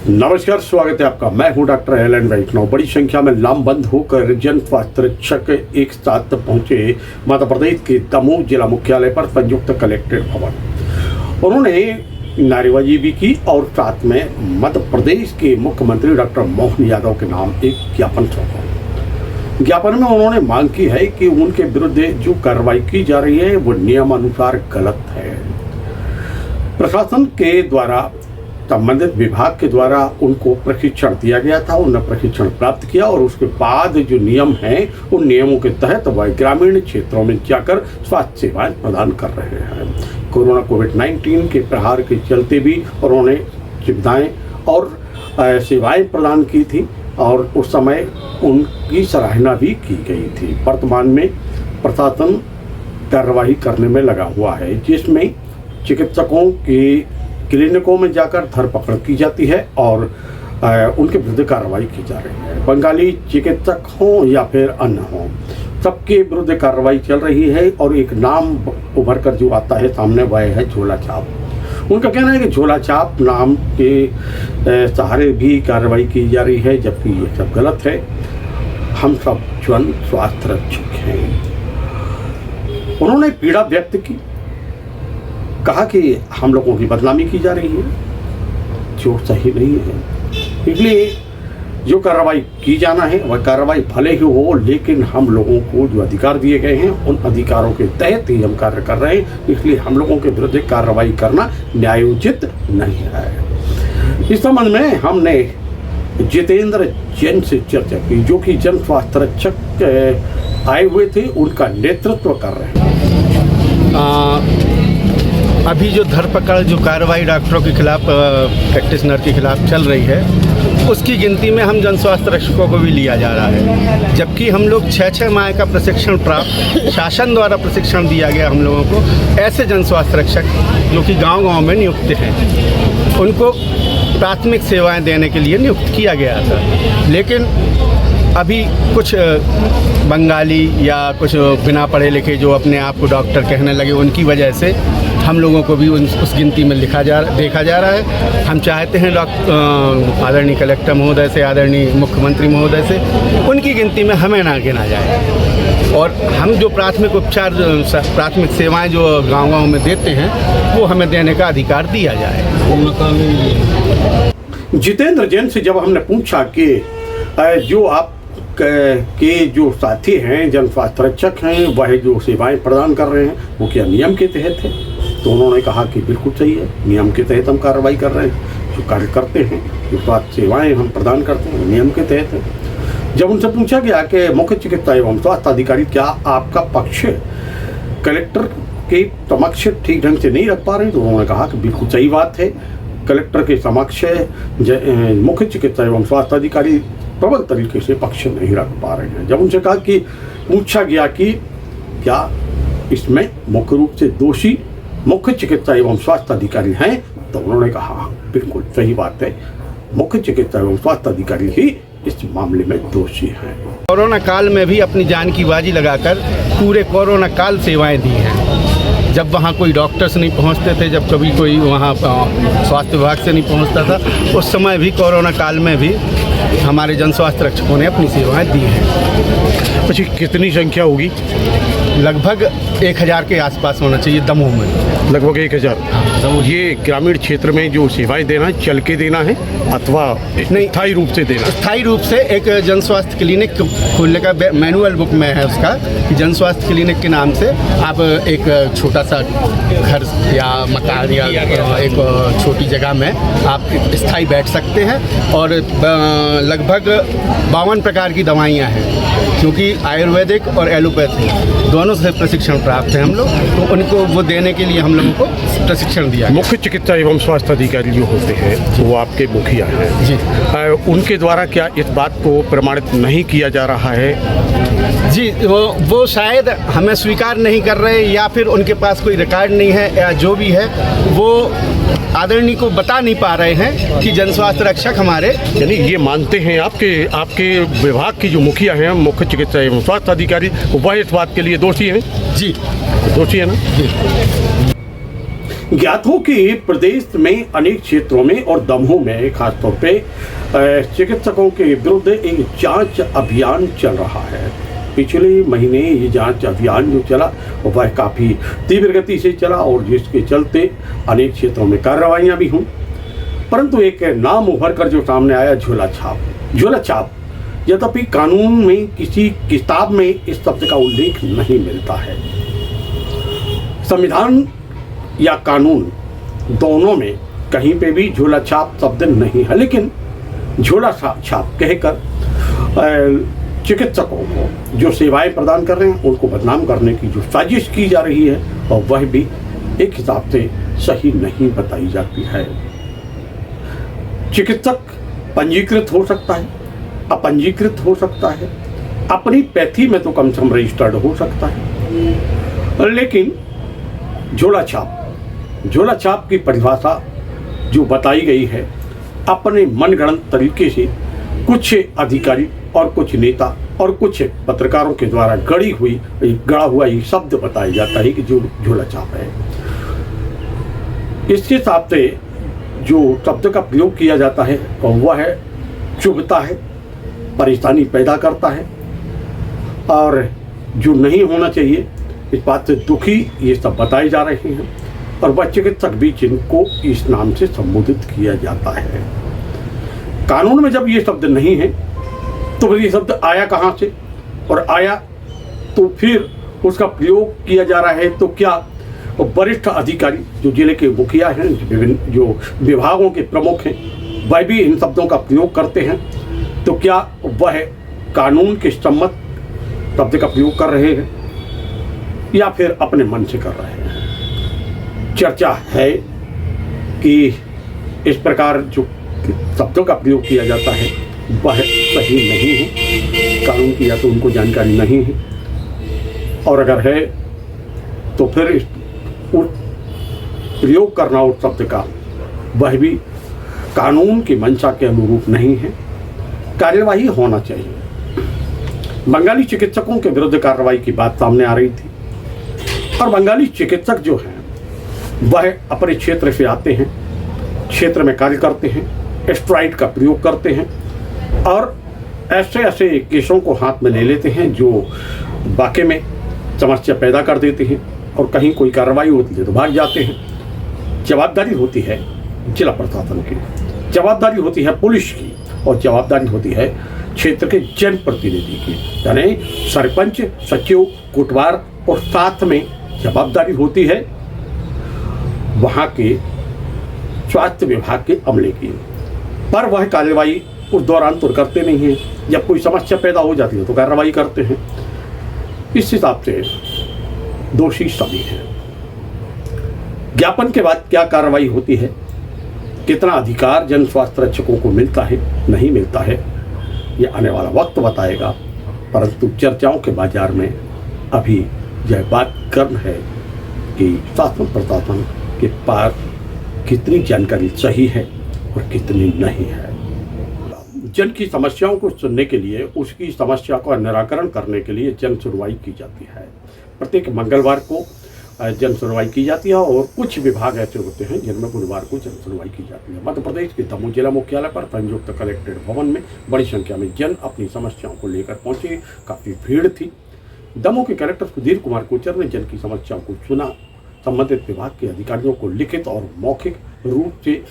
नमस्कार, स्वागत है आपका। मैं हूं डॉक्टर एलन वैष्णव। बड़ी संख्या में लामबंद होकर जन स्वास्थ्य रक्षक एक साथ पहुंचे मध्य प्रदेश के दमोह जिला मुख्यालय पर संयुक्त कलेक्ट्रेट भवन। उन्होंने नारेबाजी भी की और साथ में मध्य प्रदेश के मुख्यमंत्री डॉक्टर मोहन यादव के नाम एक ज्ञापन सौंपा। ज्ञापन में उन्होंने मांग की है कि उनके विरुद्ध जो कार्रवाई की जा रही है वो नियमानुसार गलत है। प्रशासन के द्वारा, संबंधित विभाग के द्वारा उनको प्रशिक्षण दिया गया था, उन्होंने प्रशिक्षण प्राप्त किया और उसके बाद जो नियम हैं उन नियमों के तहत वह ग्रामीण क्षेत्रों में जाकर स्वास्थ्य सेवाएं प्रदान कर रहे हैं। कोविड-19 के प्रहार के चलते भी उन्होंने सुविधाएं और सेवाएं प्रदान की थी और उस समय उनकी सराहना भी की गई थी। वर्तमान में प्रशासन कार्रवाई करने में लगा हुआ है, जिसमें चिकित्सकों की क्लिनिकों में जाकर धरपकड़ की जाती है और उनके विरुद्ध कार्रवाई की जा रही है। बंगाली चिकित्सक हों या फिर अन्य हों, सबके विरुद्ध कार्रवाई चल रही है और एक नाम उभर कर जो आता है सामने वह है झोला छाप। उनका कहना है कि झोला छाप नाम के सहारे भी कार्रवाई की जा रही है, जबकि ये सब गलत है। हम सब जन स्वास्थ्य रक्षक हैं। उन्होंने पीड़ा व्यक्त की, कहा कि हम लोगों की बदनामी की जा रही है जो सही नहीं है, इसलिए जो कार्रवाई की जाना है वह कार्रवाई भले ही हो, लेकिन हम लोगों को जो अधिकार दिए गए हैं उन अधिकारों के तहत ही हम कार्य कर रहे हैं, इसलिए हम लोगों के विरुद्ध कार्रवाई करना न्यायोचित नहीं है। इस संबंध में हमने जितेंद्र जैन से चर्चा की, जो कि जन स्वास्थ्य रक्षक आए हुए थे, उनका नेतृत्व कर रहे हैं। अभी जो धरपकड़ जो कार्रवाई डॉक्टरों के खिलाफ, प्रैक्टिशनर के खिलाफ चल रही है, उसकी गिनती में हम जन स्वास्थ्य रक्षकों को भी लिया जा रहा है, जबकि हम लोग 6 माह का प्रशिक्षण प्राप्त, शासन द्वारा प्रशिक्षण दिया गया हम लोगों को। ऐसे जन स्वास्थ्य रक्षक जो कि गांव-गांव में नियुक्त हैं, उनको प्राथमिक सेवाएं देने के लिए नियुक्त किया गया था। लेकिन अभी कुछ बंगाली या कुछ बिना पढ़े लिखे जो अपने आप को डॉक्टर कहने लगे, उनकी वजह से हम लोगों को भी उस गिनती में देखा जा रहा है। हम चाहते हैं आदरणीय कलेक्टर महोदय से, आदरणीय मुख्यमंत्री महोदय से, उनकी गिनती में हमें ना गिना जाए और हम जो प्राथमिक उपचार, प्राथमिक सेवाएं जो गांव-गांव में देते हैं वो हमें देने का अधिकार दिया जाए। जितेंद्र जैन से जब हमने पूछा कि जो आप के जो साथी हैं, जन स्वास्थ्य रक्षक हैं, वह जो सेवाएं प्रदान कर रहे हैं वो क्या नियम के तहत है, तो उन्होंने कहा कि बिल्कुल सही है, नियम के तहत हम कार्रवाई कर रहे हैं। जो कार्य करते हैं, जो स्वास्थ्य सेवाएं हम प्रदान करते हैं, नियम के तहत है। जब उनसे पूछा गया कि मुख्य चिकित्सा एवं स्वास्थ्य अधिकारी क्या आपका पक्ष कलेक्टर के समक्ष ठीक ढंग से नहीं रख पा रहे, तो उन्होंने कहा कि बिल्कुल सही बात है, कलेक्टर के समक्ष मुख्य चिकित्सा एवं स्वास्थ्य अधिकारी प्रबल तरीके से पक्ष नहीं रख पा रहे हैं। जब उनसे कहा कि पूछा गया कि क्या इसमें मुख्य रूप से दोषी मुख्य चिकित्सा एवं स्वास्थ्य अधिकारी हैं, तो उन्होंने कहा बिल्कुल सही बात है, मुख्य चिकित्सा एवं स्वास्थ्य अधिकारी ही इस मामले में दोषी हैं। कोरोना काल में भी अपनी जान की बाजी लगाकर पूरे कोरोना काल सेवाएं दी हैं। जब वहाँ कोई डॉक्टर्स नहीं पहुँचते थे, जब कभी कोई वहाँ स्वास्थ्य विभाग से नहीं पहुँचता था, उस समय भी कोरोना काल में भी हमारे जन स्वास्थ्य रक्षकों ने अपनी सेवाएं दी हैं। अच्छा, कितनी संख्या होगी? लगभग 1000 के आसपास होना चाहिए दमोह में। लगभग 1000। ये ग्रामीण क्षेत्र में जो सेवाएं देना है, चल के देना है अथवा नहीं स्थायी रूप से देना? स्थायी रूप से एक जन स्वास्थ्य क्लिनिक खोलने का मैनुअल बुक में है उसका, कि जन स्वास्थ्य क्लिनिक के नाम से आप एक छोटा सा घर या मकान या एक छोटी जगह में आप स्थायी बैठ सकते हैं और लगभग 52 प्रकार की दवाइयाँ हैं, क्योंकि आयुर्वेदिक और एलोपैथी दोनों से प्रशिक्षण प्राप्त है हम लोग, तो उनको वो देने के लिए हम लोगों को प्रशिक्षण दिया। मुख्य चिकित्सा एवं स्वास्थ्य अधिकारी जो होते हैं वो आपके मुखिया हैं जी, उनके द्वारा क्या इस बात को प्रमाणित नहीं किया जा रहा है? जी, वो शायद हमें स्वीकार नहीं कर रहे, या फिर उनके पास कोई रिकॉर्ड नहीं है, या जो भी है वो आदरणीय को बता नहीं पा रहे हैं कि जन स्वास्थ्य रक्षक हमारे, यानी ये मानते हैं आपके विभाग की जो मुखिया हैं, मुख्य चिकित्सा एवं स्वास्थ्य अधिकारी, वह इस बात के लिए दोषी हैं? जी दोषी है ना? जी। ज्ञात हो कि प्रदेश में अनेक क्षेत्रों में और दमोह में खासतौर पे चिकित्सकों के विरुद्ध एक जांच अभियान चल रहा है। पिछले महीने ये जांच अभियान जो चला वह काफ़ी तीव्र गति से चला और जिसके चलते अनेक क्षेत्रों में कार्रवाइयाँ भी हुई, परंतु एक नाम उभर कर जो सामने आया झोला छाप। यद्यपि कानून में किसी किताब में इस शब्द का उल्लेख नहीं मिलता है। संविधान या कानून दोनों में कहीं पे भी झोला छाप शब्द नहीं है, लेकिन झोला छाप कहकर चिकित्सकों को जो सेवाएं प्रदान कर रहे हैं उनको बदनाम करने की जो साजिश की जा रही है और वह भी एक हिसाब से सही नहीं बताई जाती है। चिकित्सक पंजीकृत हो सकता है, अपंजीकृत हो सकता है, अपनी पैथी में तो कम से कम रजिस्टर्ड हो सकता है, लेकिन झोला छाप की परिभाषा जो बताई गई है अपने मनगढ़ंत तरीके से कुछ अधिकारी और कुछ नेता और कुछ पत्रकारों के द्वारा गढ़ा हुआ ये शब्द बताया जाता है कि जो झोला छाप है। इसके हिसाब से जो शब्द का प्रयोग किया जाता है वह है चुभता है, परेशानी पैदा करता है और जो नहीं होना चाहिए इस बात से दुखी ये सब बताए जा रहे हैं और वह चिकित्सक भी जिनको इस नाम से संबोधित किया जाता है। कानून में जब ये शब्द नहीं है तो फिर ये शब्द आया कहाँ से, और आया तो फिर उसका प्रयोग किया जा रहा है तो क्या वरिष्ठ अधिकारी जो जिले के मुखिया हैं, विभिन्न जो विभागों के प्रमुख हैं, वह भी इन शब्दों का प्रयोग करते हैं, तो क्या वह कानून के सम्मत शब्द का प्रयोग कर रहे हैं या फिर अपने मन से कर रहे हैं। चर्चा है कि इस प्रकार जो शब्दों का प्रयोग किया जाता है वह सही नहीं है, कानून की या तो उनको जानकारी नहीं है, और अगर है तो फिर प्रयोग करना उस शब्द का वह भी कानून की मंशा के अनुरूप नहीं है। कार्यवाही होना चाहिए। बंगाली चिकित्सकों के विरुद्ध कार्रवाई की बात सामने आ रही थी और बंगाली चिकित्सक जो हैं वह अपने क्षेत्र से आते हैं, क्षेत्र में कार्य करते हैं, स्टेरॉइड का प्रयोग करते हैं और ऐसे केसों को हाथ में ले लेते हैं जो वाकई में समस्या पैदा कर देते हैं और कहीं कोई कार्रवाई होती है तो भाग जाते हैं। जवाबदारी होती है जिला प्रशासन की, जवाबदारी होती है पुलिस की और जवाबदारी होती है क्षेत्र के जनप्रतिनिधि की, यानी सरपंच, सचिव, कोटवार और साथ में जवाबदारी होती है वहाँ के स्वास्थ्य विभाग के अमले की। पर वह कार्रवाई उस दौरान तो करते नहीं हैं, जब कोई समस्या पैदा हो जाती है तो कार्रवाई करते हैं। इस हिसाब से दोषी सभी हैं। ज्ञापन के बाद क्या कार्रवाई होती है, कितना अधिकार जन स्वास्थ्य रक्षकों को मिलता है नहीं मिलता है, यह आने वाला वक्त बताएगा, परंतु चर्चाओं के बाजार में अभी यह बात गर्म है कि शासन प्रशासन के पास कितनी जानकारी सही है और कितनी नहीं है। जन की समस्याओं को सुनने के लिए, उसकी समस्या का निराकरण करने के लिए जन सुनवाई की जाती है। प्रत्येक मंगलवार को जन सुनवाई की जाती है और कुछ विभाग ऐसे होते हैं जिनमें बुधवार को जन सुनवाई की जाती है। मध्य प्रदेश के दमोह जिला मुख्यालय पर संयुक्त कलेक्ट्रेट भवन में बड़ी संख्या में जन अपनी समस्याओं को लेकर पहुंचे। काफ़ी भीड़ थी। दमोह के कलेक्टर सुधीर कुमार कोचर ने जन की समस्याओं को सुना, संबंधित विभाग के अधिकारियों को लिखित और मौखिक रूप से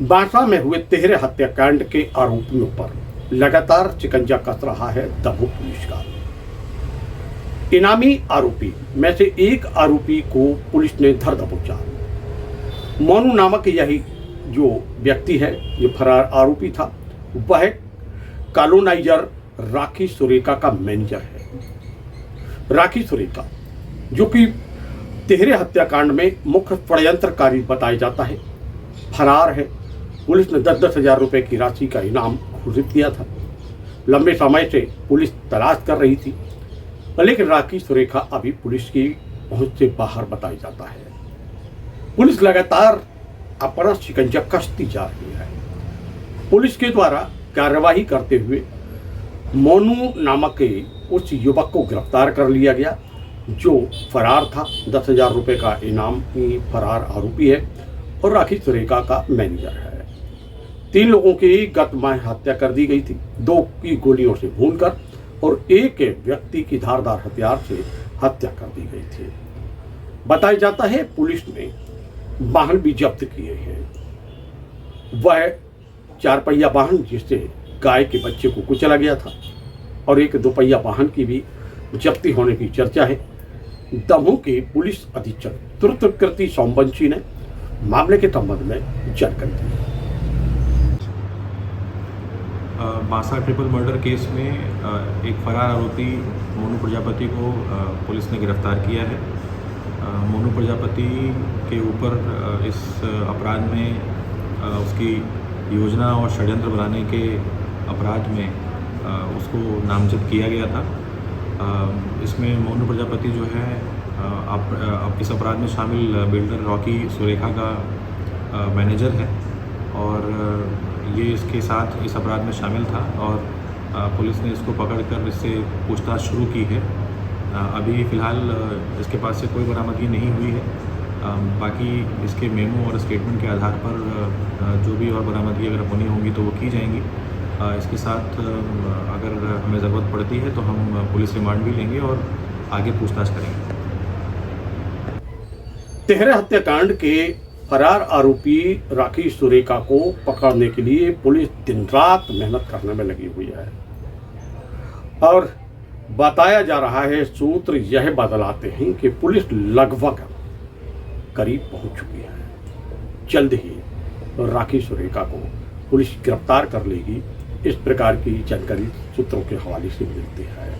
बांसा में हुए तिहरे हत्याकांड के आरोपियों पर लगातार शिकंजा कस रहा है दमोह पुलिस का। इनामी आरोपी में से एक आरोपी को पुलिस ने धर दबोचा। मोनू नामक यही जो व्यक्ति है, जो फरार आरोपी था, वह कॉलोनाइजर राखी सुरेका का मैनेजर है। राखी सुरेका जो कि तिहरे हत्याकांड में मुख्य षड्यंत्रकारी बताया जाता है, फरार है। पुलिस ने 10-10 हजार रुपए की राशि का इनाम घोषित किया था। लंबे समय से पुलिस तलाश कर रही थी, लेकिन राखी सुरेखा अभी पुलिस की पहुंच से बाहर बताया जाता है। पुलिस लगातार अपना शिकंजा कसती जा रही है। पुलिस के द्वारा कार्यवाही करते हुए मोनू नामक उस युवक को गिरफ्तार कर लिया गया, जो फरार था। 10,000 रुपए का इनाम की फरार आरोपी है और राखी सुरेखा का मैनेजर है। 3 लोगों की गत माह हत्या कर दी गई थी, 2 की गोलियों से भूनकर और एक व्यक्ति की धारदार हथियार से हत्या कर दी गई थी। बताया जाता है पुलिस ने वाहन भी जब्त किए हैं। वह 4 पहिया वाहन जिससे गाय के बच्चे को कुचला गया था और एक 2 पहिया वाहन की भी जब्ती होने की चर्चा है। दमोह के पुलिस अधीक्षक त्रुतकृति सोमवंशी ने मामले के संबंध में जानकारी दी। बांसा ट्रिपल मर्डर केस में एक फरार आरोपी मोनू प्रजापति को पुलिस ने गिरफ्तार किया है। मोनू प्रजापति के ऊपर इस अपराध में उसकी योजना और षड्यंत्र बनाने के अपराध में उसको नामजद किया गया था। इसमें मोनू प्रजापति जो है इस अपराध में शामिल बिल्डर रॉकी सुरेखा का मैनेजर है और ये इसके साथ इस अपराध में शामिल था और पुलिस ने इसको पकड़कर इससे पूछताछ शुरू की है। अभी फ़िलहाल इसके पास से कोई बरामदगी नहीं हुई है। बाकी इसके मेमो और स्टेटमेंट के आधार पर जो भी और बरामदगी अगर होनी होंगी तो वो की जाएंगी। इसके साथ अगर हमें ज़रूरत पड़ती है तो हम पुलिस रिमांड भी लेंगे और आगे पूछताछ करेंगे। तिहरे हत्याकांड के फरार आरोपी राखी सुरेखा को पकड़ने के लिए पुलिस दिन रात मेहनत करने में लगी हुई है और बताया जा रहा है, सूत्र यह बतलाते हैं कि पुलिस लगभग करीब पहुंच चुकी है। जल्द ही राखी सुरेखा को पुलिस गिरफ्तार कर लेगी, इस प्रकार की जानकारी सूत्रों के हवाले से मिलती है।